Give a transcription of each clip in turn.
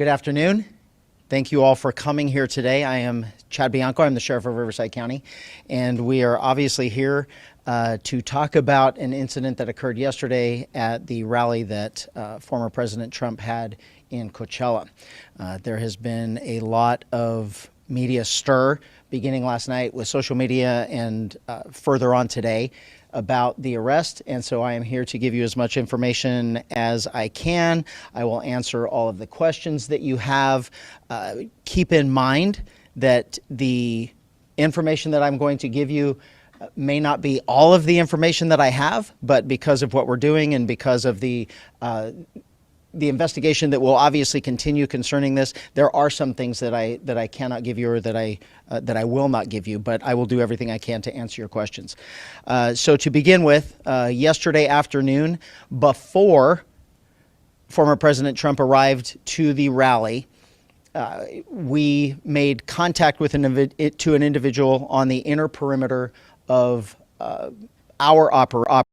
Good afternoon. Thank you all for coming here today. I am Chad Bianco. I'm the Sheriff of Riverside County, and we are obviously here to talk about an incident that occurred yesterday at the rally that former President Trump had in Coachella. There has been a lot of media stir beginning last night with social media and further on today about the arrest, and so I am here to give you as much information as I can. I will answer all of the questions that you have. Keep in mind that the information that I'm going to give you may not be all of the information that I have, but because of what we're doing and because of the investigation that will obviously continue concerning this, there are some things that I cannot give you or that I will not give you, but I will do everything I can to answer your questions. So to begin with, yesterday afternoon, before former President Trump arrived to the rally, we made contact with an individual on the inner perimeter of our operation.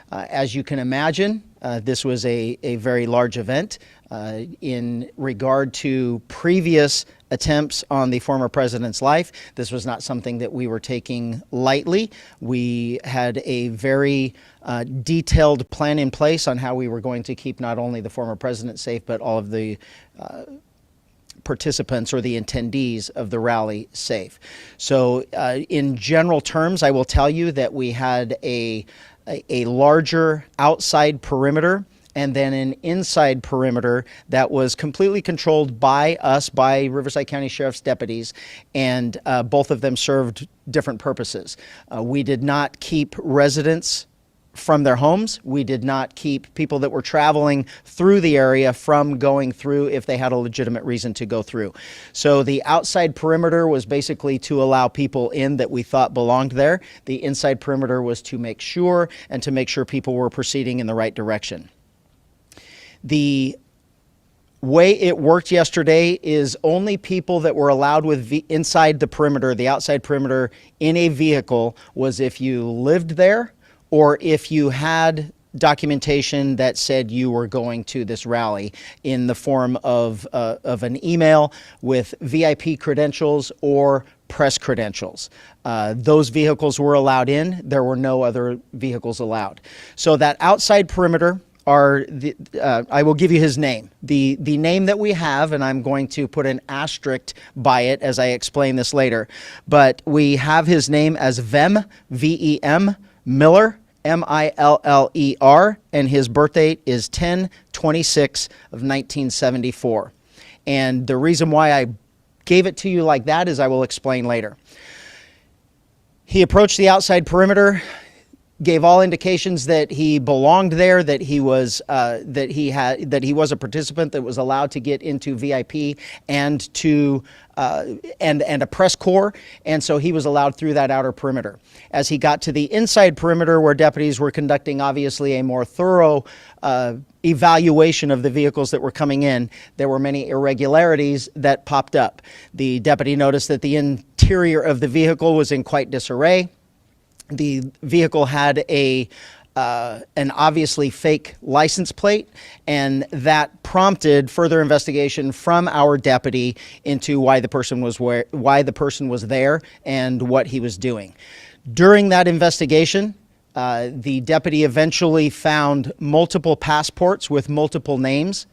As you can imagine, this was a very large event. In regard to previous attempts on the former president's life, this was not something that we were taking lightly. We had a very detailed plan in place on how we were going to keep not only the former president safe, but all of the participants or the attendees of the rally safe. So in general terms, I will tell you that we had a larger outside perimeter and then an inside perimeter that was completely controlled by us, by Riverside County Sheriff's deputies, and both of them served different purposes. We did not keep residents from their homes. We did not keep people that were traveling through the area from going through if they had a legitimate reason to go through. So the outside perimeter was basically to allow people in that we thought belonged there. The inside perimeter was to make sure and to make sure people were proceeding in the right direction. The way it worked yesterday is only people that were allowed inside the perimeter, the outside perimeter in a vehicle, was if you lived there or if you had documentation that said you were going to this rally in the form of an email with VIP credentials or press credentials. Those vehicles were allowed in. There were no other vehicles allowed. So that outside perimeter are I will give you his name. The name that we have, and I'm going to put an asterisk by it as I explain this later, but we have his name as Vem, V-E-M, Miller, M-I-L-L-E-R, and his birth date is 10/26 of 1974. And the reason why I gave it to you like that is I will explain later. He approached the outside perimeter, gave all indications that he belonged there, that he was that he was a participant that was allowed to get into VIP and to and a press corps, and so he was allowed through that outer perimeter. As he got to the inside perimeter, where deputies were conducting obviously a more thorough evaluation of the vehicles that were coming in, there were many irregularities that popped up. The deputy noticed that the interior of the vehicle was in quite disarray. The vehicle had an obviously fake license plate, and that prompted further investigation from our deputy into why the person was there and what he was doing. During that investigation, the deputy eventually found multiple passports with multiple names,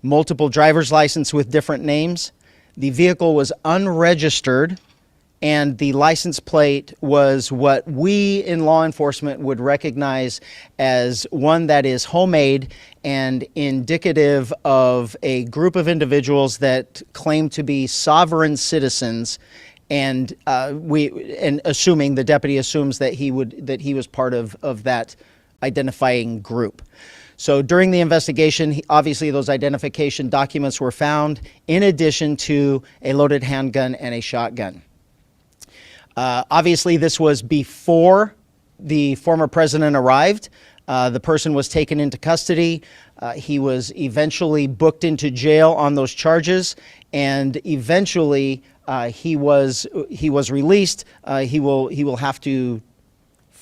multiple driver's license with different names. The vehicle was unregistered, and the license plate was what we in law enforcement would recognize as one that is homemade and indicative of a group of individuals that claim to be sovereign citizens, and assuming the deputy assumes that he was part of that identifying group. So during the investigation, obviously those identification documents were found, in addition to a loaded handgun and a shotgun. Obviously, this was before the former president arrived. The person was taken into custody. He was eventually booked into jail on those charges, and eventually he was released. He will have to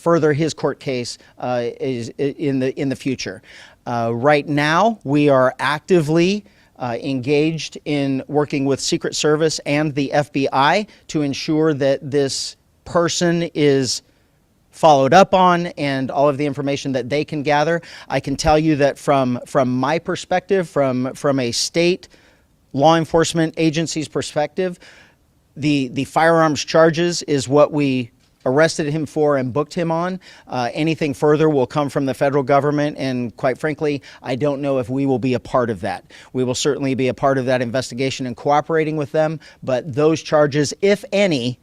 further his court case in the future. Right now, we are actively engaged in working with Secret Service and the FBI to ensure that this person is followed up on and all of the information that they can gather. I can tell you that from my perspective, from a state law enforcement agency's perspective, the firearms charges is what we arrested him for and booked him on. Anything further will come from the federal government, and quite frankly, I don't know if we will be a part of that. We will certainly be a part of that investigation and cooperating with them, but those charges, if any,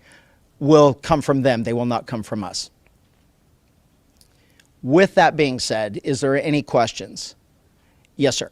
will come from them. They will not come from us. With that being said, is there any questions? Yes, sir.